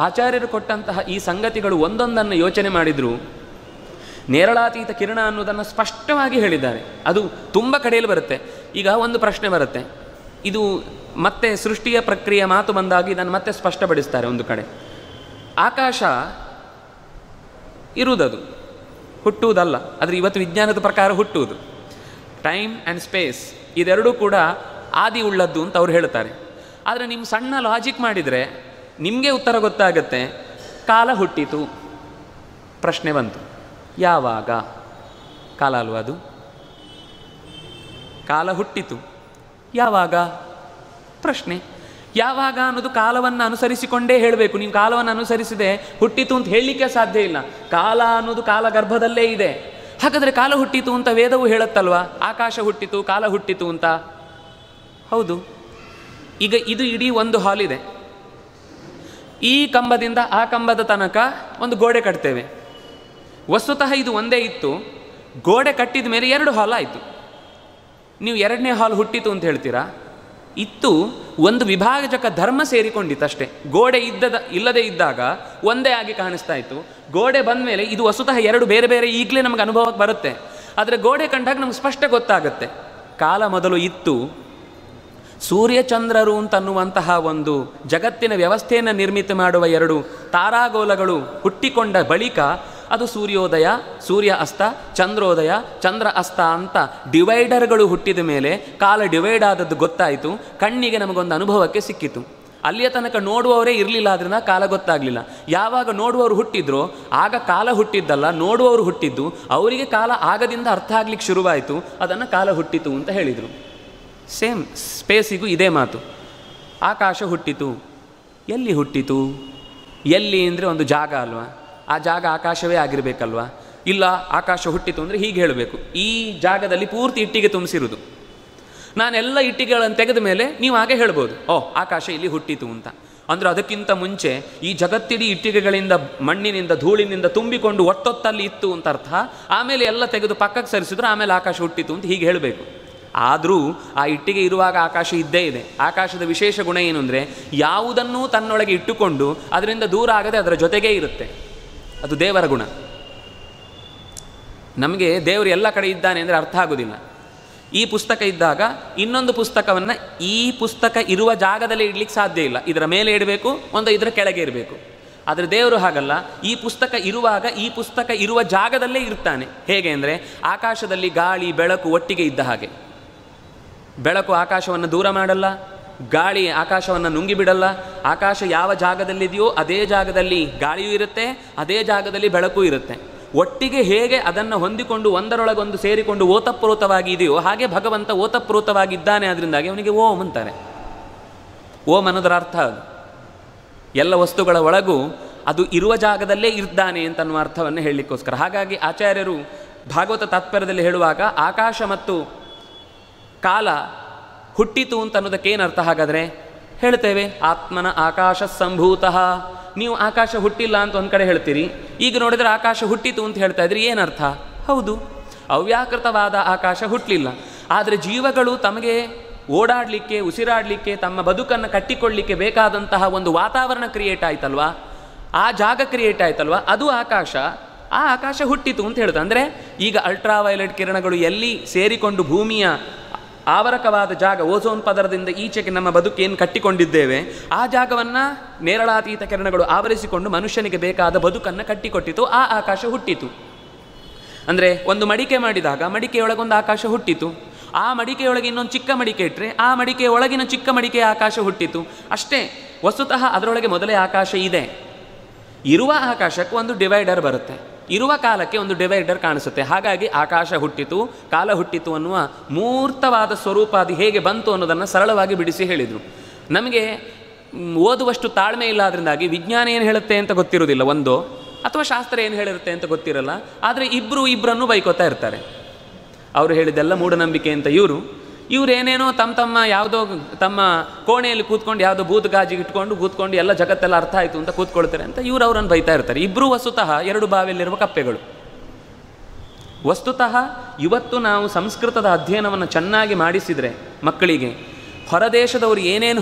ಆಚಾರ್ಯರು ಕೊಟ್ಟಂತಹ ಈ ಸಂಗತಿಗಳು ಒಂದೊಂದನ್ನು ಯೋಚನೆ ಮಾಡಿದರೂ ನೇರಳಾತೀತ ಕಿರಣ ಅನ್ನೋದನ್ನು ಸ್ಪಷ್ಟವಾಗಿ ಹೇಳಿದ್ದಾರೆ. ಅದು ತುಂಬ ಕಡೆಯಲ್ಲಿ ಬರುತ್ತೆ. ಈಗ ಒಂದು ಪ್ರಶ್ನೆ ಬರುತ್ತೆ, ಇದು ಮತ್ತೆ ಸೃಷ್ಟಿಯ ಪ್ರಕ್ರಿಯೆ ಮಾತು ಬಂದಾಗ ಇದನ್ನು ಮತ್ತೆ ಸ್ಪಷ್ಟಪಡಿಸ್ತಾರೆ. ಒಂದು ಕಡೆ ಆಕಾಶ ಇರುವುದದು, ಹುಟ್ಟುವುದಲ್ಲ. ಆದರೆ ಇವತ್ತು ವಿಜ್ಞಾನದ ಪ್ರಕಾರ ಹುಟ್ಟುವುದು. ಟೈಮ್ ಆ್ಯಂಡ್ ಸ್ಪೇಸ್ ಇದೆರಡೂ ಕೂಡ ಆದಿ ಉಳ್ಳದ್ದು ಅಂತ ಅವ್ರು ಹೇಳ್ತಾರೆ. ಆದರೆ ನಿಮ್ಮ ಸಣ್ಣ ಲಾಜಿಕ್ ಮಾಡಿದರೆ ನಿಮಗೆ ಉತ್ತರ ಗೊತ್ತಾಗುತ್ತೆ. ಕಾಲ ಹುಟ್ಟಿತು, ಪ್ರಶ್ನೆ ಬಂತು, ಯಾವಾಗ? ಕಾಲ ಅಲ್ವಾ ಅದು? ಕಾಲ ಹುಟ್ಟಿತು, ಯಾವಾಗ? ಪ್ರಶ್ನೆ. ಯಾವಾಗ ಅನ್ನೋದು ಕಾಲವನ್ನು ಅನುಸರಿಸಿಕೊಂಡೇ ಹೇಳಬೇಕು. ನೀವು ಕಾಲವನ್ನು ಅನುಸರಿಸಿದೆ ಹುಟ್ಟಿತು ಅಂತ ಹೇಳಲಿಕ್ಕೆ ಸಾಧ್ಯ ಇಲ್ಲ. ಕಾಲ ಅನ್ನೋದು ಕಾಲ ಗರ್ಭದಲ್ಲೇ ಇದೆ. ಹಾಗಾದರೆ ಕಾಲ ಹುಟ್ಟಿತು ಅಂತ ವೇದವು ಹೇಳುತ್ತಲ್ವಾ? ಆಕಾಶ ಹುಟ್ಟಿತು, ಕಾಲ ಹುಟ್ಟಿತು ಅಂತ. ಹೌದು. ಈಗ ಇದು ಇಡೀ ಒಂದು ಹಾಲ್ ಇದೆ. ಈ ಕಂಬದಿಂದ ಆ ಕಂಬದ ತನಕ ಒಂದು ಗೋಡೆ ಕಟ್ತೇವೆ. ವಸ್ತುತಃ ಇದು ಒಂದೇ ಇತ್ತು. ಗೋಡೆ ಕಟ್ಟಿದ ಮೇಲೆ 2 ಹಾಲ್ ಆಯಿತು. ನೀವು 2ನೇ ಹಾಲ್ ಹುಟ್ಟಿತು ಅಂತ ಹೇಳ್ತೀರಾ? ಇತ್ತು, ಒಂದು ವಿಭಾಜಕ ಧರ್ಮ ಸೇರಿಕೊಂಡಿತ್ತಷ್ಟೇ. ಗೋಡೆ ಇಲ್ಲದೇ ಇದ್ದಾಗ ಒಂದೇ ಆಗಿ ಕಾಣಿಸ್ತಾ ಇತ್ತು. ಗೋಡೆ ಬಂದ ಮೇಲೆ ಇದು ವಸ್ತುತಃ 2 ಬೇರೆ ಬೇರೆ ಈಗಲೇ ನಮಗೆ ಅನುಭವಕ್ಕೆ ಬರುತ್ತೆ. ಆದರೆ ಗೋಡೆ ಕಂಡಾಗ ನಮ್ಗೆ ಸ್ಪಷ್ಟ ಗೊತ್ತಾಗುತ್ತೆ. ಕಾಲ ಮೊದಲು ಇತ್ತು. ಸೂರ್ಯಚಂದ್ರರು ಅಂತನ್ನುವಂತಹ ಒಂದು ಜಗತ್ತಿನ ವ್ಯವಸ್ಥೆಯನ್ನು ನಿರ್ಮಿತ ಮಾಡುವ 2 ತಾರಾಗೋಲಗಳು ಹುಟ್ಟಿಕೊಂಡ ಬಳಿಕ ಅದು ಸೂರ್ಯೋದಯ, ಸೂರ್ಯ ಅಸ್ತ, ಚಂದ್ರೋದಯ, ಚಂದ್ರ ಅಸ್ತ ಅಂತ ಡಿವೈಡರ್ಗಳು ಹುಟ್ಟಿದ ಮೇಲೆ ಕಾಲ ಡಿವೈಡ್ ಆದದ್ದು ಗೊತ್ತಾಯಿತು. ಕಣ್ಣಿಗೆ ನಮಗೊಂದು ಅನುಭವಕ್ಕೆ ಸಿಕ್ಕಿತು. ಅಲ್ಲಿಯ ತನಕ ನೋಡುವವರೇ ಇರಲಿಲ್ಲ, ಅದರಿಂದ ಕಾಲ ಗೊತ್ತಾಗಲಿಲ್ಲ. ಯಾವಾಗ ನೋಡುವವರು ಹುಟ್ಟಿದ್ರೋ ಆಗ ಕಾಲ ಹುಟ್ಟಿದ್ದಲ್ಲ, ನೋಡುವವರು ಹುಟ್ಟಿದ್ದು. ಅವರಿಗೆ ಕಾಲ ಆಗದಿಂದ ಅರ್ಥ ಆಗ್ಲಿಕ್ಕೆ ಶುರುವಾಯಿತು. ಅದನ್ನು ಕಾಲ ಹುಟ್ಟಿತು ಅಂತ ಹೇಳಿದರು. ಸೇಮ್ ಸ್ಪೇಸಿಗೂ ಇದೇ ಮಾತು. ಆಕಾಶ ಹುಟ್ಟಿತು. ಎಲ್ಲಿ ಹುಟ್ಟಿತು? ಎಲ್ಲಿ ಅಂದರೆ ಒಂದು ಜಾಗ ಅಲ್ವಾ? ಆ ಜಾಗ ಆಕಾಶವೇ ಆಗಿರಬೇಕಲ್ವಾ? ಇಲ್ಲ, ಆಕಾಶ ಹುಟ್ಟಿತು ಅಂದರೆ ಹೀಗೆ ಹೇಳಬೇಕು, ಈ ಜಾಗದಲ್ಲಿ ಪೂರ್ತಿ ಇಟ್ಟಿಗೆ ತುಂಬಿಸಿರುವುದು. ನಾನೆಲ್ಲ ಇಟ್ಟಿಗೆಗಳನ್ನು ತೆಗೆದ ಮೇಲೆ ನೀವು ಹಾಗೆ ಹೇಳ್ಬೋದು, ಓಹ್ ಆಕಾಶ ಇಲ್ಲಿ ಹುಟ್ಟಿತು ಅಂತ. ಅಂದರೆ ಅದಕ್ಕಿಂತ ಮುಂಚೆ ಈ ಜಗತ್ತಿಡೀ ಇಟ್ಟಿಗೆಗಳಿಂದ, ಮಣ್ಣಿನಿಂದ, ಧೂಳಿನಿಂದ ತುಂಬಿಕೊಂಡು ಒಟ್ಟೊತ್ತಲ್ಲಿ ಇತ್ತು ಅಂತ ಅರ್ಥ. ಆಮೇಲೆ ಎಲ್ಲ ತೆಗೆದು ಪಕ್ಕಕ್ಕೆ ಸರಿಸಿದ್ರು, ಆಮೇಲೆ ಆಕಾಶ ಹುಟ್ಟಿತು ಅಂತ ಹೀಗೆ ಹೇಳಬೇಕು. ಆದರೂ ಆ ಇಟ್ಟಿಗೆ ಇರುವಾಗ ಆಕಾಶ ಇದ್ದೇ ಇದೆ. ಆಕಾಶದ ವಿಶೇಷ ಗುಣ ಏನು ಅಂದರೆ ಯಾವುದನ್ನೂ ತನ್ನೊಳಗೆ ಇಟ್ಟುಕೊಂಡು ಅದರಿಂದ ದೂರ ಆಗದೆ ಅದರ ಜೊತೆಗೇ ಇರುತ್ತೆ. ಅದು ದೇವರ ಗುಣ. ನಮಗೆ ದೇವರು ಎಲ್ಲ ಕಡೆ ಇದ್ದಾನೆ ಅಂದರೆ ಅರ್ಥ ಆಗೋದಿಲ್ಲ. ಈ ಪುಸ್ತಕ ಇದ್ದಾಗ ಇನ್ನೊಂದು ಪುಸ್ತಕವನ್ನು ಈ ಪುಸ್ತಕ ಇರುವ ಜಾಗದಲ್ಲಿ ಇಡಲಿಕ್ಕೆ ಸಾಧ್ಯ ಇಲ್ಲ. ಇದರ ಮೇಲೆ ಇಡಬೇಕು, ಒಂದು ಇದರ ಕೆಳಗೆ ಇರಬೇಕು. ಆದರೆ ದೇವರು ಹಾಗಲ್ಲ. ಈ ಪುಸ್ತಕ ಇರುವಾಗ ಈ ಪುಸ್ತಕ ಇರುವ ಜಾಗದಲ್ಲೇ ಇರ್ತಾನೆ. ಹೇಗೆ ಅಂದರೆ ಆಕಾಶದಲ್ಲಿ ಗಾಳಿ ಬೆಳಕು ಒಟ್ಟಿಗೆ ಇದ್ದ ಹಾಗೆ. ಬೆಳಕು ಆಕಾಶವನ್ನು ದೂರ ಮಾಡಲ್ಲ, ಗಾಳಿ ಆಕಾಶವನ್ನು ನುಂಗಿಬಿಡಲ್ಲ. ಆಕಾಶ ಯಾವ ಜಾಗದಲ್ಲಿದೆಯೋ ಅದೇ ಜಾಗದಲ್ಲಿ ಗಾಳಿಯೂ ಇರುತ್ತೆ, ಅದೇ ಜಾಗದಲ್ಲಿ ಬೆಳಕು ಇರುತ್ತೆ. ಒಟ್ಟಿಗೆ ಹೇಗೆ ಅದನ್ನು ಹೊಂದಿಕೊಂಡು ಒಂದರೊಳಗೊಂದು ಸೇರಿಕೊಂಡು ಓತಪ್ರೋತವಾಗಿ ಇದೆಯೋ ಹಾಗೆ ಭಗವಂತ ಓತಪ್ರೋತವಾಗಿದ್ದಾನೆ. ಅದರಿಂದಾಗಿ ಅವನಿಗೆ ಓಂ ಅಂತಾರೆ. ಓಂ ಅನ್ನೋದರ ಅರ್ಥ ಅದು. ಎಲ್ಲ ವಸ್ತುಗಳ ಒಳಗೂ ಅದು ಇರುವ ಜಾಗದಲ್ಲೇ ಇದ್ದಾನೆ ಅಂತನ್ನುವ ಅರ್ಥವನ್ನು ಹೇಳಲಿಕ್ಕೋಸ್ಕರ. ಹಾಗಾಗಿ ಆಚಾರ್ಯರು ಭಾಗವತ ತಾತ್ಪರ್ಯದಲ್ಲಿ ಹೇಳುವಾಗ ಆಕಾಶ ಮತ್ತು ಕಾಲ ಹುಟ್ಟಿತು ಅಂತ ಅನ್ನೋದಕ್ಕೇನು ಅರ್ಥ? ಹಾಗಾದರೆ ಹೇಳ್ತೇವೆ, ಆತ್ಮನ ಆಕಾಶ ಸಂಭೂತಃ. ನೀವು ಆಕಾಶ ಹುಟ್ಟಿಲ್ಲ ಅಂತ ಒಂದು ಕಡೆ ಹೇಳ್ತೀರಿ, ಈಗ ನೋಡಿದರೆ ಆಕಾಶ ಹುಟ್ಟಿತು ಅಂತ ಹೇಳ್ತಾ ಇದ್ರಿ. ಏನರ್ಥ? ಹೌದು, ಅವ್ಯಾಕೃತವಾದ ಆಕಾಶ ಹುಟ್ಟಲಿಲ್ಲ. ಆದರೆ ಜೀವಗಳು ತಮಗೆ ಓಡಾಡಲಿಕ್ಕೆ, ಉಸಿರಾಡಲಿಕ್ಕೆ, ತಮ್ಮ ಬದುಕನ್ನು ಕಟ್ಟಿಕೊಳ್ಳಲಿಕ್ಕೆ ಬೇಕಾದಂತಹ ಒಂದು ವಾತಾವರಣ ಕ್ರಿಯೇಟ್ ಆಯ್ತಲ್ವಾ? ಆ ಜಾಗ ಕ್ರಿಯೇಟ್ ಆಯ್ತಲ್ವಾ? ಅದು ಆಕಾಶ. ಆ ಆಕಾಶ ಹುಟ್ಟಿತು ಅಂತ ಹೇಳ್ತಾರೆ. ಅಂದರೆ ಈಗ ಅಲ್ಟ್ರಾವೈಲೆಟ್ ಕಿರಣಗಳು ಎಲ್ಲಿ ಸೇರಿಕೊಂಡು ಭೂಮಿಯ ಆವರಕವಾದ ಜಾಗ, ಓಝೋನ್ ಪದರದಿಂದ ಈಚೆಗೆ ನಮ್ಮ ಬದುಕೇನು ಕಟ್ಟಿಕೊಂಡಿದ್ದೇವೆ, ಆ ಜಾಗವನ್ನು ನೇರಳಾತೀತ ಕಿರಣಗಳು ಆವರಿಸಿಕೊಂಡು ಮನುಷ್ಯನಿಗೆ ಬೇಕಾದ ಬದುಕನ್ನು ಕಟ್ಟಿಕೊಟ್ಟಿತು. ಆ ಆಕಾಶ ಹುಟ್ಟಿತು. ಅಂದರೆ ಒಂದು ಮಡಿಕೆ ಮಾಡಿದಾಗ ಮಡಿಕೆಯೊಳಗೊಂದು ಆಕಾಶ ಹುಟ್ಟಿತು. ಆ ಮಡಿಕೆಯೊಳಗೆ ಇನ್ನೊಂದು ಚಿಕ್ಕ ಮಡಿಕೆ ಇಟ್ಟರೆ ಆ ಮಡಿಕೆಯ ಒಳಗಿನ ಚಿಕ್ಕ ಮಡಿಕೆಯ ಆಕಾಶ ಹುಟ್ಟಿತು. ಅಷ್ಟೇ. ವಸ್ತುತಃ ಅದರೊಳಗೆ ಮೊದಲೇ ಆಕಾಶ ಇದೆ. ಇರುವ ಆಕಾಶಕ್ಕೆ ಒಂದು ಡಿವೈಡರ್ ಬರುತ್ತೆ, ಇರುವ ಕಾಲಕ್ಕೆ ಒಂದು ಡಿವೈಡರ್ ಕಾಣಿಸುತ್ತೆ. ಹಾಗಾಗಿ ಆಕಾಶ ಹುಟ್ಟಿತು, ಕಾಲ ಹುಟ್ಟಿತು ಅನ್ನುವ ಮೂರ್ತವಾದ ಸ್ವರೂಪ ಅದು ಹೇಗೆ ಬಂತು ಅನ್ನೋದನ್ನು ಸರಳವಾಗಿ ಬಿಡಿಸಿ ಹೇಳಿದರು. ನಮಗೆ ಓದುವಷ್ಟು ತಾಳ್ಮೆ ಇಲ್ಲ. ಅದರಿಂದಾಗಿ ವಿಜ್ಞಾನ ಏನು ಹೇಳುತ್ತೆ ಅಂತ ಗೊತ್ತಿರೋದಿಲ್ಲ, ಒಂದೋ ಅಥವಾ ಶಾಸ್ತ್ರ ಏನು ಹೇಳಿರುತ್ತೆ ಅಂತ ಗೊತ್ತಿರಲ್ಲ. ಆದರೆ ಇಬ್ಬರನ್ನು ಬೈಕೋತಾ ಇರ್ತಾರೆ. ಅವರು ಹೇಳಿದ್ದೆಲ್ಲ ಮೂಢನಂಬಿಕೆ ಅಂತ ಇವರೇನೇನೋ ತಮ್ಮ ಕೋಣೆಯಲ್ಲಿ ಕೂತ್ಕೊಂಡು ಯಾವುದೋ ಬೂತ್ ಗಾಜಿಗೆ ಇಟ್ಕೊಂಡು ಕೂತ್ಕೊಂಡು ಎಲ್ಲ ಜಗತ್ತೆಲ್ಲ ಅರ್ಥ ಆಯಿತು ಅಂತ ಕೂತ್ಕೊಳ್ತಾರೆ ಅಂತ ಅವರನ್ನು ಬೈತಾ ಇರ್ತಾರೆ. ಇಬ್ಬರೂ ವಸ್ತುತಃ 2 ಬಾವಿಯಲ್ಲಿರುವ ಕಪ್ಪೆಗಳು. ವಸ್ತುತಃ ಇವತ್ತು ನಾವು ಸಂಸ್ಕೃತದ ಅಧ್ಯಯನವನ್ನು ಚೆನ್ನಾಗಿ ಮಾಡಿಸಿದರೆ ಮಕ್ಕಳಿಗೆ ಹೊರದೇಶದವರು ಏನೇನು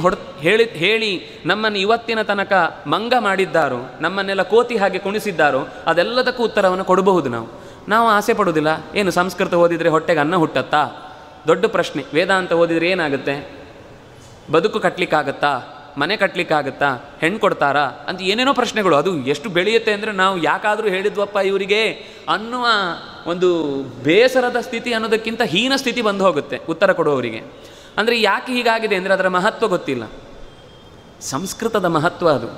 ಹೇಳಿ ನಮ್ಮನ್ನು ಇವತ್ತಿನ ತನಕ ಮಂಗ ಮಾಡಿದ್ದಾರೋ, ನಮ್ಮನ್ನೆಲ್ಲ ಕೋತಿ ಹಾಗೆ ಕುಣಿಸಿದ್ದಾರೋ ಅದೆಲ್ಲದಕ್ಕೂ ಉತ್ತರವನ್ನು ಕೊಡಬಹುದು. ನಾವು ಆಸೆ ಪಡೋದಿಲ್ಲ. ಏನು ಸಂಸ್ಕೃತ ಓದಿದರೆ ಹೊಟ್ಟೆಗೆ ಅನ್ನ ಹುಟ್ಟತ್ತಾ? ದೊಡ್ಡ ಪ್ರಶ್ನೆ. ವೇದಾಂತ ಓದಿದರೆ ಏನಾಗುತ್ತೆ? ಬದುಕು ಕಟ್ಟಲಿಕ್ಕಾಗತ್ತಾ? ಮನೆ ಕಟ್ಟಲಿಕ್ಕಾಗತ್ತಾ? ಹೆಣ್ಣು ಕೊಡ್ತಾರಾ ಅಂತ ಏನೇನೋ ಪ್ರಶ್ನೆಗಳು. ಅದು ಎಷ್ಟು ಬೆಳೆಯುತ್ತೆ ಅಂದರೆ ನಾವು ಯಾಕಾದರೂ ಹೇಳಿದ್ವಪ್ಪ ಇವರಿಗೆ ಅನ್ನುವ ಒಂದು ಬೇಸರದ ಸ್ಥಿತಿ ಅನ್ನೋದಕ್ಕಿಂತ ಹೀನ ಸ್ಥಿತಿ ಬಂದು ಹೋಗುತ್ತೆ ಉತ್ತರ ಕೊಡುವವರಿಗೆ. ಅಂದರೆ ಯಾಕೆ ಹೀಗಾಗಿದೆ ಅಂದರೆ ಅದರ ಮಹತ್ವ ಗೊತ್ತಿಲ್ಲ. ಸಂಸ್ಕೃತದ ಮಹತ್ವ ಅದು.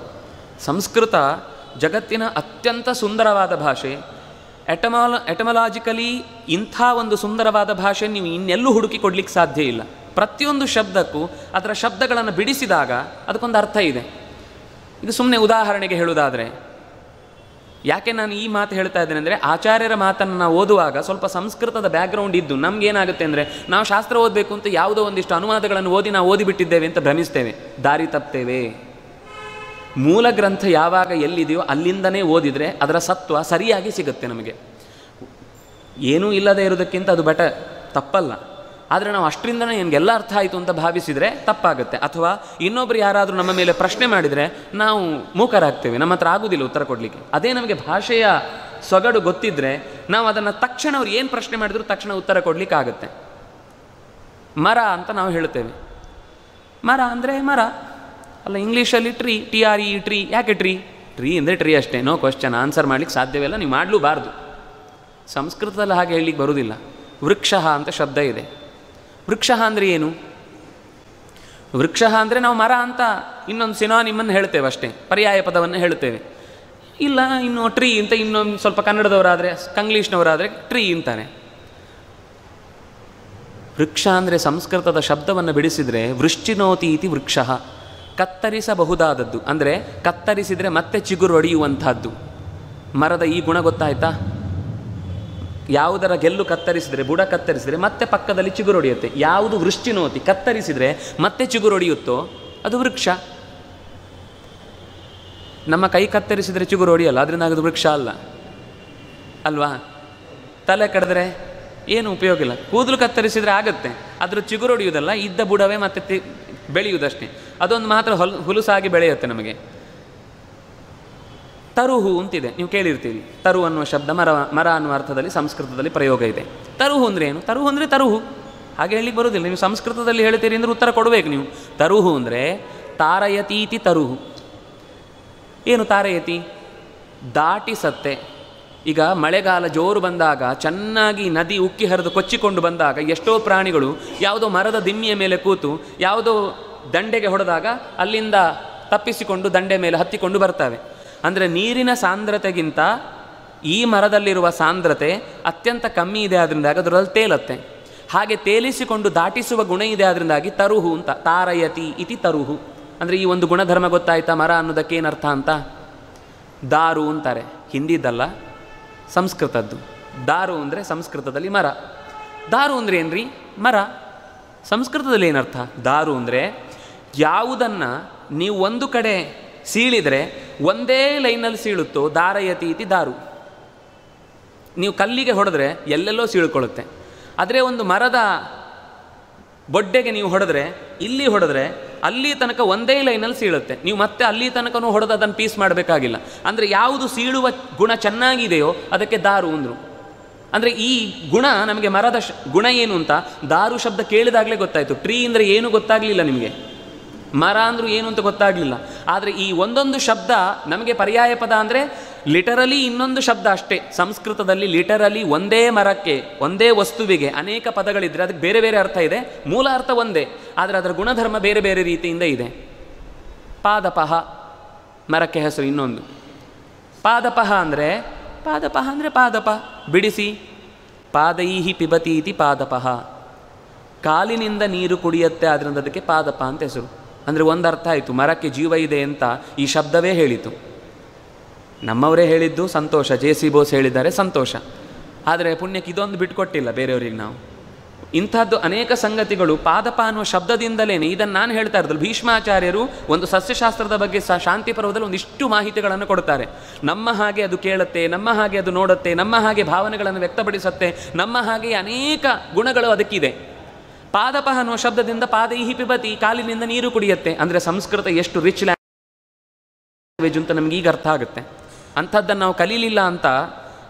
ಸಂಸ್ಕೃತ ಜಗತ್ತಿನ ಅತ್ಯಂತ ಸುಂದರವಾದ ಭಾಷೆ. ಎಟಮಲಾಜಿಕಲಿ ಇಂಥ ಒಂದು ಸುಂದರವಾದ ಭಾಷೆ ನೀವು ಇನ್ನೆಲ್ಲೂ ಹುಡುಕಿ ಕೊಡ್ಲಿಕ್ಕೆ ಸಾಧ್ಯ ಇಲ್ಲ. ಪ್ರತಿಯೊಂದು ಶಬ್ದಕ್ಕೂ ಅದರ ಶಬ್ದಗಳನ್ನು ಬಿಡಿಸಿದಾಗ ಅದಕ್ಕೊಂದು ಅರ್ಥ ಇದೆ. ಇದು ಸುಮ್ಮನೆ ಉದಾಹರಣೆಗೆ ಹೇಳುವುದಾದರೆ, ಯಾಕೆ ನಾನು ಈ ಮಾತು ಹೇಳ್ತಾ ಇದ್ದೇನೆ ಅಂದರೆ, ಆಚಾರ್ಯರ ಮಾತನ್ನು ನಾವು ಓದುವಾಗ ಸ್ವಲ್ಪ ಸಂಸ್ಕೃತದ ಬ್ಯಾಕ್ಗ್ರೌಂಡ್ ಇದ್ದು ನಮಗೇನಾಗುತ್ತೆ ಅಂದರೆ, ನಾವು ಶಾಸ್ತ್ರ ಓದಬೇಕು ಅಂತ ಯಾವುದೋ ಒಂದಿಷ್ಟು ಅನುವಾದಗಳನ್ನು ನಾವು ಓದಿಬಿಟ್ಟಿದ್ದೇವೆ ಅಂತ ಭ್ರಮಿಸ್ತೇವೆ, ದಾರಿ ತಪ್ತೇವೆ. ಮೂಲ ಗ್ರಂಥ ಯಾವಾಗ ಎಲ್ಲಿದೆಯೋ ಅಲ್ಲಿಂದನೇ ಓದಿದರೆ ಅದರ ಸತ್ವ ಸರಿಯಾಗಿ ಸಿಗುತ್ತೆ ನಮಗೆ. ಏನೂ ಇಲ್ಲದೆ ಇರೋದಕ್ಕಿಂತ ಅದು ತಪ್ಪಲ್ಲ. ಆದರೆ ನಾವು ಅಷ್ಟರಿಂದನೇ ನನಗೆಲ್ಲ ಅರ್ಥ ಆಯಿತು ಅಂತ ಭಾವಿಸಿದರೆ ತಪ್ಪಾಗುತ್ತೆ. ಅಥವಾ ಇನ್ನೊಬ್ಬರು ಯಾರಾದರೂ ನಮ್ಮ ಮೇಲೆ ಪ್ರಶ್ನೆ ಮಾಡಿದರೆ ನಾವು ಮೂಕರಾಗ್ತೇವೆ, ನಮ್ಮ ಹತ್ರ ಆಗೋದಿಲ್ಲ ಉತ್ತರ ಕೊಡಲಿಕ್ಕೆ. ಅದೇ ನಮಗೆ ಭಾಷೆಯ ಸೊಗಡು ಗೊತ್ತಿದ್ದರೆ ನಾವು ಅದನ್ನು ತಕ್ಷಣ ಅವ್ರು ಏನು ಪ್ರಶ್ನೆ ಮಾಡಿದ್ರು ತಕ್ಷಣ ಉತ್ತರ ಕೊಡಲಿಕ್ಕಾಗತ್ತೆ. ಮರ ಅಂತ ನಾವು ಹೇಳ್ತೇವೆ. ಮರ ಅಂದರೆ ಮರ ಅಲ್ಲ, ಇಂಗ್ಲೀಷಲ್ಲಿ ಟ್ರೀ, TRE, ಟ್ರೀ. ಯಾಕೆ ಟ್ರೀ? ಟ್ರೀ ಅಂದರೆ ಟ್ರೀ ಅಷ್ಟೇ, ನೋ ಕ್ವಶ್ಚನ್, ಆನ್ಸರ್ ಮಾಡಲಿಕ್ಕೆ ಸಾಧ್ಯವಿಲ್ಲ, ನೀವು ಮಾಡಲೂಬಾರ್ದು. ಸಂಸ್ಕೃತದಲ್ಲಿ ಹಾಗೆ ಹೇಳಲಿಕ್ಕೆ ಬರೋದಿಲ್ಲ. ವೃಕ್ಷ ಅಂತ ಶಬ್ದ ಇದೆ. ವೃಕ್ಷ ಅಂದರೆ ಏನು? ವೃಕ್ಷ ಅಂದರೆ ನಾವು ಮರ ಅಂತ ಇನ್ನೊಂದು ಸಿನಾನಿಮನ್ನು ಹೇಳ್ತೇವೆ ಅಷ್ಟೇ, ಪರ್ಯಾಯ ಪದವನ್ನು ಹೇಳ್ತೇವೆ. ಇಲ್ಲ ಇನ್ನು ಟ್ರೀ ಅಂತ ಇನ್ನೊಂದು ಸ್ವಲ್ಪ ಕನ್ನಡದವರಾದರೆ, ಕಂಗ್ಲೀಷ್ನವರಾದರೆ ಟ್ರೀ ಅಂತಾರೆ. ವೃಕ್ಷ ಅಂದರೆ ಸಂಸ್ಕೃತದ ಶಬ್ದವನ್ನು ಬಿಡಿಸಿದರೆ ವೃಶ್ಚಿನೋತಿ ಇತಿ ವೃಕ್ಷ, ಕತ್ತರಿಸಬಹುದಾದದ್ದು. ಅಂದರೆ ಕತ್ತರಿಸಿದರೆ ಮತ್ತೆ ಚಿಗುರು ಒಡೆಯುವಂಥದ್ದು. ಮರದ ಈ ಗುಣ ಗೊತ್ತಾಯ್ತಾ? ಯಾವುದರ ಗೆಲ್ಲು ಕತ್ತರಿಸಿದರೆ, ಬುಡ ಕತ್ತರಿಸಿದರೆ ಮತ್ತೆ ಪಕ್ಕದಲ್ಲಿ ಚಿಗುರೊಡೆಯುತ್ತೆ. ಯಾವುದು ವೃಶ್ಚಿನೋತಿ, ಕತ್ತರಿಸಿದರೆ ಮತ್ತೆ ಚಿಗುರೊಡೆಯುತ್ತೋ ಅದು ವೃಕ್ಷ. ನಮ್ಮ ಕೈ ಕತ್ತರಿಸಿದರೆ ಚಿಗುರೊಡೆಯಲ್ಲ, ಅದರಿಂದ ಅದು ವೃಕ್ಷ ಅಲ್ಲ ಅಲ್ವಾ? ತಲೆ ಕಡಿದ್ರೆ ಏನು ಉಪಯೋಗ ಇಲ್ಲ. ಕೂದಲು ಕತ್ತರಿಸಿದರೆ ಆಗುತ್ತೆ, ಅದ್ರ ಚಿಗುರೊಡೆಯುವುದಲ್ಲ, ಇದ್ದ ಬುಡವೇ ಮತ್ತೆ ಬೆಳೆಯುವುದಷ್ಟೇ. ಅದೊಂದು ಮಾತ್ರ ಹುಲುಸಾಗಿ ಬೆಳೆಯುತ್ತೆ ನಮಗೆ. ತರುಹು ಅಂತಿದೆ, ನೀವು ಕೇಳಿರ್ತೀರಿ. ತರು ಅನ್ನುವ ಶಬ್ದ ಮರ ಅನ್ನುವ ಅರ್ಥದಲ್ಲಿ ಸಂಸ್ಕೃತದಲ್ಲಿ ಪ್ರಯೋಗ ಇದೆ. ತರುಹು ಅಂದರೆ ಏನು? ತರುಹು ಅಂದರೆ ತರುಹು, ಹಾಗೆ ಹೇಳಲಿಕ್ಕೆ ಬರೋದಿಲ್ಲ. ನೀವು ಸಂಸ್ಕೃತದಲ್ಲಿ ಹೇಳ್ತೀರಿ ಅಂದರೆ ಉತ್ತರ ಕೊಡಬೇಕು ನೀವು. ತರುಹು ಅಂದರೆ ತಾರಯತೀತಿ ತರುಹು. ಏನು ತಾರಯತಿ? ದಾಟಿಸತ್ತೆ. ಈಗ ಮಳೆಗಾಲ ಜೋರು ಬಂದಾಗ, ಚೆನ್ನಾಗಿ ನದಿ ಉಕ್ಕಿ ಹರಿದು ಕೊಚ್ಚಿಕೊಂಡು ಬಂದಾಗ ಎಷ್ಟೋ ಪ್ರಾಣಿಗಳು ಯಾವುದೋ ಮರದ ದಿಮ್ಮಿಯ ಮೇಲೆ ಕೂತು ಯಾವುದೋ ದಂಡೆಗೆ ಹೊಡೆದಾಗ ಅಲ್ಲಿಂದ ತಪ್ಪಿಸಿಕೊಂಡು ದಂಡೆ ಮೇಲೆ ಹತ್ತಿಕೊಂಡು ಬರ್ತವೆ. ಅಂದರೆ ನೀರಿನ ಸಾಂದ್ರತೆಗಿಂತ ಈ ಮರದಲ್ಲಿರುವ ಸಾಂದ್ರತೆ ಅತ್ಯಂತ ಕಮ್ಮಿ ಇದೆ, ಆದ್ದರಿಂದಾಗಿ ಅದರಲ್ಲಿ ತೇಲತ್ತೆ. ಹಾಗೆ ತೇಲಿಸಿಕೊಂಡು ದಾಟಿಸುವ ಗುಣ ಇದೆ, ಆದ್ದರಿಂದಾಗಿ ತರುಹು ಅಂತ. ತಾರಯತಿ ಇತಿ ತರುಹು ಅಂದರೆ ಈ ಒಂದು ಗುಣಧರ್ಮ ಗೊತ್ತಾಯ್ತಾ? ಮರ ಅನ್ನೋದಕ್ಕೆ ಏನರ್ಥ ಅಂತ? ದಾರು ಅಂತಾರೆ, ಹಿಂದಿದ್ದಲ್ಲ ಸಂಸ್ಕೃತದ್ದು. ದಾರು ಅಂದರೆ ಸಂಸ್ಕೃತದಲ್ಲಿ ಮರ. ದಾರು ಅಂದರೆ ಏನ್ರಿ? ಮರ. ಸಂಸ್ಕೃತದಲ್ಲಿ ಏನರ್ಥ? ದಾರು ಅಂದರೆ ಯಾವುದನ್ನು ನೀವು ಒಂದು ಕಡೆ ಸೀಳಿದರೆ ಒಂದೇ ಲೈನಲ್ಲಿ ಸೀಳುತ್ತೋ ದಾರಯತಿ ಇತಿ ದಾರು. ನೀವು ಕಲ್ಲಿಗೆ ಹೊಡೆದ್ರೆ ಎಲ್ಲೆಲ್ಲೋ ಸೀಳ್ಕೊಳ್ಳುತ್ತೆ. ಆದರೆ ಒಂದು ಮರದ ಬೊಡ್ಡೆಗೆ ನೀವು ಹೊಡೆದ್ರೆ, ಇಲ್ಲಿ ಹೊಡೆದ್ರೆ ಅಲ್ಲಿ ತನಕ ಒಂದೇ ಲೈನಲ್ಲಿ ಸೀಳುತ್ತೆ. ನೀವು ಮತ್ತೆ ಅಲ್ಲಿ ತನಕನೂ ಹೊಡೆದು ಅದನ್ನು ಪೀಸ್ ಮಾಡಬೇಕಾಗಿಲ್ಲ. ಅಂದರೆ ಯಾವುದು ಸೀಳುವ ಗುಣ ಚೆನ್ನಾಗಿದೆಯೋ ಅದಕ್ಕೆ ದಾರು ಅಂದರು. ಅಂದರೆ ಈ ಗುಣ ನಮಗೆ ಮರದ ಗುಣ ಏನು ಅಂತ ದಾರು ಶಬ್ದ ಕೇಳಿದಾಗಲೇ ಗೊತ್ತಾಯಿತು. ಟ್ರೀ ಅಂದರೆ ಏನು ಗೊತ್ತಾಗಲಿಲ್ಲ ನಿಮಗೆ, ಮರ ಅಂದರೂ ಏನು ಅಂತ ಗೊತ್ತಾಗಲಿಲ್ಲ. ಆದರೆ ಈ ಒಂದೊಂದು ಶಬ್ದ ನಮಗೆ ಪರ್ಯಾಯ ಪದ ಅಂದರೆ ಲಿಟರಲಿ ಇನ್ನೊಂದು ಶಬ್ದ ಅಷ್ಟೇ. ಸಂಸ್ಕೃತದಲ್ಲಿ ಲಿಟರಲಿ ಒಂದೇ ಮರಕ್ಕೆ, ಒಂದೇ ವಸ್ತುವಿಗೆ ಅನೇಕ ಪದಗಳಿದ್ದರೆ ಅದಕ್ಕೆ ಬೇರೆ ಬೇರೆ ಅರ್ಥ ಇದೆ, ಮೂಲ ಅರ್ಥ ಒಂದೇ, ಆದರೆ ಅದರ ಗುಣಧರ್ಮ ಬೇರೆ ಬೇರೆ ರೀತಿಯಿಂದ ಇದೆ. ಪಾದಪಹ ಮರಕ್ಕೆ ಹೆಸರು ಇನ್ನೊಂದು. ಪಾದಪಹ ಅಂದರೆ ಪಾದಪ ಬಿಡಿಸಿ. ಪಾದೈಹಿ ಪಿಬತಿ ಇತಿ ಪಾದಪಹ, ಕಾಲಿನಿಂದ ನೀರು ಕುಡಿಯುತ್ತೆ, ಆದ್ದರಿಂದ ಅದಕ್ಕೆ ಪಾದಪ ಅಂತ ಹೆಸರು. ಅಂದರೆ ಒಂದು ಅರ್ಥ ಆಯಿತು, ಮರಕ್ಕೆ ಜೀವ ಇದೆ ಅಂತ ಈ ಶಬ್ದವೇ ಹೇಳಿತು. ನಮ್ಮವರೇ ಹೇಳಿದ್ದು ಸಂತೋಷ, JC ಬೋಸ್ ಹೇಳಿದ್ದಾರೆ ಸಂತೋಷ. ಆದರೆ ಪುಣ್ಯಕ್ಕೆ ಇದೊಂದು ಬಿಟ್ಕೊಟ್ಟಿಲ್ಲ ಬೇರೆಯವರಿಗೆ ನಾವು. ಇಂಥದ್ದು ಅನೇಕ ಸಂಗತಿಗಳು ಪಾದಪ ಅನ್ನುವ ಶಬ್ದದಿಂದಲೇ. ಇದನ್ನು ನಾನು ಹೇಳ್ತಾ ಇರೋದು, ಭೀಷ್ಮಾಚಾರ್ಯರು ಒಂದು ಸಸ್ಯಶಾಸ್ತ್ರದ ಬಗ್ಗೆ ಶಾಂತಿ ಪರ್ವದಲ್ಲಿ ಒಂದಿಷ್ಟು ಮಾಹಿತಿಗಳನ್ನು ಕೊಡ್ತಾರೆ. ನಮ್ಮ ಹಾಗೆ ಅದು ಕೇಳುತ್ತೆ, ನಮ್ಮ ಹಾಗೆ ಅದು ನೋಡುತ್ತೆ, ನಮ್ಮ ಹಾಗೆ ಭಾವನೆಗಳನ್ನು ವ್ಯಕ್ತಪಡಿಸುತ್ತೆ, ನಮ್ಮ ಹಾಗೆ ಅನೇಕ ಗುಣಗಳು ಅದಕ್ಕಿದೆ. ಪಾದಪಃ ಅನ್ನುವ ಶಬ್ದದಿಂದ ಪಾದೈಹಿ ಪಿಬತಿ, ಕಾಲಿನಿಂದ ನೀರು ಕುಡಿಯುತ್ತೆ. ಅಂದರೆ ಸಂಸ್ಕೃತ ಎಷ್ಟು ರಿಚ್ ಲ್ಯಾಂಗ್ವೇಜ್ ಅಂತ ನಮ್ಗೆ ಈಗ ಅರ್ಥ ಆಗುತ್ತೆ. ಅಂಥದ್ದನ್ನು ನಾವು ಕಲೀಲಿಲ್ಲ ಅಂತ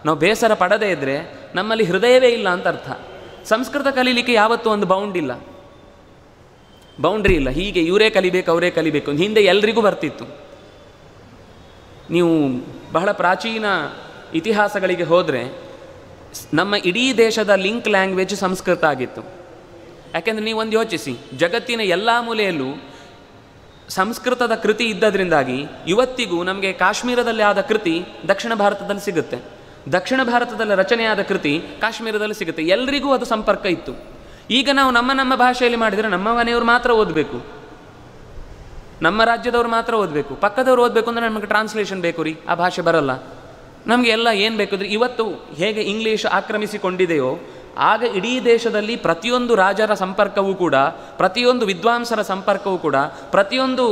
ನಾವು ಬೇಸರ ಪಡದೇ ಇದ್ದರೆ ನಮ್ಮಲ್ಲಿ ಹೃದಯವೇ ಇಲ್ಲ ಅಂತ ಅರ್ಥ. ಸಂಸ್ಕೃತ ಕಲೀಲಿಕ್ಕೆ ಯಾವತ್ತೂ ಒಂದು ಬೌಂಡ್ರಿ ಇಲ್ಲ. ಹೀಗೆ ಇವರೇ ಕಲಿಬೇಕು ಅವರೇ ಕಲಿಬೇಕು ಹಿಂದೆ ಎಲ್ರಿಗೂ ಬರ್ತಿತ್ತು. ನೀವು ಬಹಳ ಪ್ರಾಚೀನ ಇತಿಹಾಸಗಳಿಗೆ ಹೋದರೆ ನಮ್ಮ ಇಡೀ ದೇಶದ ಲಿಂಕ್ ಲ್ಯಾಂಗ್ವೇಜ್ ಸಂಸ್ಕೃತ ಆಗಿತ್ತು. ಯಾಕೆಂದರೆ ನೀವೊಂದು ಯೋಚಿಸಿ, ಜಗತ್ತಿನ ಎಲ್ಲ ಮೂಲೆಯಲ್ಲೂ ಸಂಸ್ಕೃತದ ಕೃತಿ ಇದ್ದದ್ರಿಂದಾಗಿ ಇವತ್ತಿಗೂ ನಮಗೆ ಕಾಶ್ಮೀರದಲ್ಲಿ ಆದ ಕೃತಿ ದಕ್ಷಿಣ ಭಾರತದಲ್ಲಿ ಸಿಗುತ್ತೆ, ದಕ್ಷಿಣ ಭಾರತದಲ್ಲಿ ರಚನೆಯಾದ ಕೃತಿ ಕಾಶ್ಮೀರದಲ್ಲಿ ಸಿಗುತ್ತೆ. ಎಲ್ರಿಗೂ ಅದು ಸಂಪರ್ಕ ಇತ್ತು. ಈಗ ನಾವು ನಮ್ಮ ಭಾಷೆಯಲ್ಲಿ ಮಾಡಿದರೆ ನಮ್ಮ ಮನೆಯವರು ಮಾತ್ರ ಓದಬೇಕು, ನಮ್ಮ ರಾಜ್ಯದವ್ರು ಮಾತ್ರ ಓದಬೇಕು, ಪಕ್ಕದವ್ರು ಓದಬೇಕು ಅಂದರೆ ನಮಗೆ ಟ್ರಾನ್ಸ್ಲೇಷನ್ ಬೇಕು ರೀ, ಆ ಭಾಷೆ ಬರಲ್ಲ ನಮಗೆ. ಎಲ್ಲ ಏನು ಬೇಕಿದ್ರೆ ಇವತ್ತು ಹೇಗೆ ಇಂಗ್ಲೀಷ್ ಆಕ್ರಮಿಸಿಕೊಂಡಿದೆಯೋ ಆಗ ಇಡೀ ದೇಶದಲ್ಲಿ ಪ್ರತಿಯೊಂದು ರಾಜರ ಸಂಪರ್ಕವೂ ಕೂಡ, ಪ್ರತಿಯೊಂದು ವಿದ್ವಾಂಸರ ಸಂಪರ್ಕವೂ ಕೂಡ, ಪ್ರತಿಯೊಂದು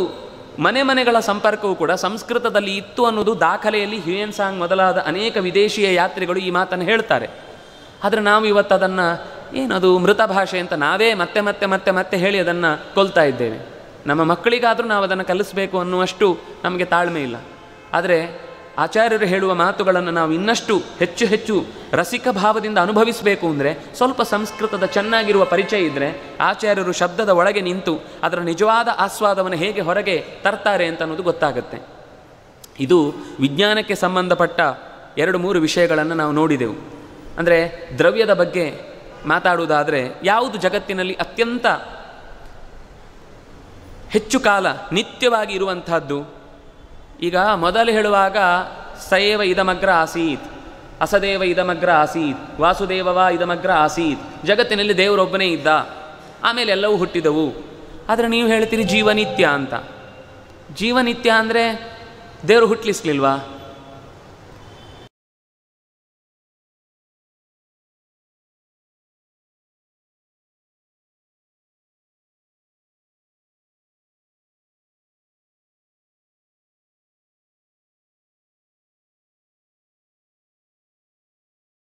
ಮನೆಗಳ ಸಂಪರ್ಕವೂ ಕೂಡ ಸಂಸ್ಕೃತದಲ್ಲಿ ಇತ್ತು ಅನ್ನೋದು ದಾಖಲೆಯಲ್ಲಿ ಹ್ಯುಯೆನ್ ಸಾಂಗ್ ಮೊದಲಾದ ಅನೇಕ ವಿದೇಶಿಯ ಯಾತ್ರಿಗಳು ಈ ಮಾತನ್ನು ಹೇಳ್ತಾರೆ. ಆದರೆ ನಾವು ಇವತ್ತು ಅದನ್ನು ಏನದು ಮೃತ ಭಾಷೆ ಅಂತ ನಾವೇ ಮತ್ತೆ ಮತ್ತೆ ಮತ್ತೆ ಮತ್ತೆ ಹೇಳಿ ಅದನ್ನು ಕೊಲ್ತಾ ಇದ್ದೇವೆ. ನಮ್ಮ ಮಕ್ಕಳಿಗಾದರೂ ನಾವು ಅದನ್ನು ಕಲಿಸಬೇಕು ಅನ್ನುವಷ್ಟು ನಮಗೆ ತಾಳ್ಮೆ ಇಲ್ಲ. ಆದರೆ ಆಚಾರ್ಯರು ಹೇಳುವ ಮಾತುಗಳನ್ನು ನಾವು ಇನ್ನಷ್ಟು ಹೆಚ್ಚು ಹೆಚ್ಚು ರಸಿಕ ಭಾವದಿಂದ ಅನುಭವಿಸಬೇಕು ಅಂದರೆ ಸ್ವಲ್ಪ ಸಂಸ್ಕೃತದ ಚೆನ್ನಾಗಿರುವ ಪರಿಚಯ ಇದ್ದರೆ ಆಚಾರ್ಯರು ಶಬ್ದದ ಒಳಗೆ ನಿಂತು ಅದರ ನಿಜವಾದ ಆಸ್ವಾದವನ್ನು ಹೇಗೆ ಹೊರಗೆ ತರ್ತಾರೆ ಅಂತ ಅನ್ನೋದು ಗೊತ್ತಾಗುತ್ತೆ. ಇದು ವಿಜ್ಞಾನಕ್ಕೆ ಸಂಬಂಧಪಟ್ಟ 2-3 ವಿಷಯಗಳನ್ನು ನಾವು ನೋಡಿದೆವು. ಅಂದರೆ ದ್ರವ್ಯದ ಬಗ್ಗೆ ಮಾತಾಡುವುದಾದರೆ ಯಾವುದು ಜಗತ್ತಿನಲ್ಲಿ ಅತ್ಯಂತ ಹೆಚ್ಚು ಕಾಲ ನಿತ್ಯವಾಗಿ ಇರುವಂತಹದ್ದು? ಈಗ ಮೊದಲು ಹೇಳುವಾಗ ಸಯೇವ ಇದಮಗ್ರ ಆಸೀತ್, ಅಸದೇವ ಇದಮಗ್ರ ಆಸೀತ್, ವಾಸುದೇವವ ಇದಮಗ್ರ ಆಸೀತ್, ಜಗತ್ತಿನಲ್ಲಿ ದೇವರೊಬ್ಬನೇ ಇದ್ದ, ಆಮೇಲೆ ಎಲ್ಲವೂ ಹುಟ್ಟಿದವು. ಆದರೆ ನೀವು ಹೇಳ್ತೀರಿ ಜೀವನಿತ್ಯ ಅಂತ. ಜೀವನಿತ್ಯ ಅಂದರೆ ದೇವರು ಹುಟ್ಟಲಿಸ್ಲಿಲ್ವಾ?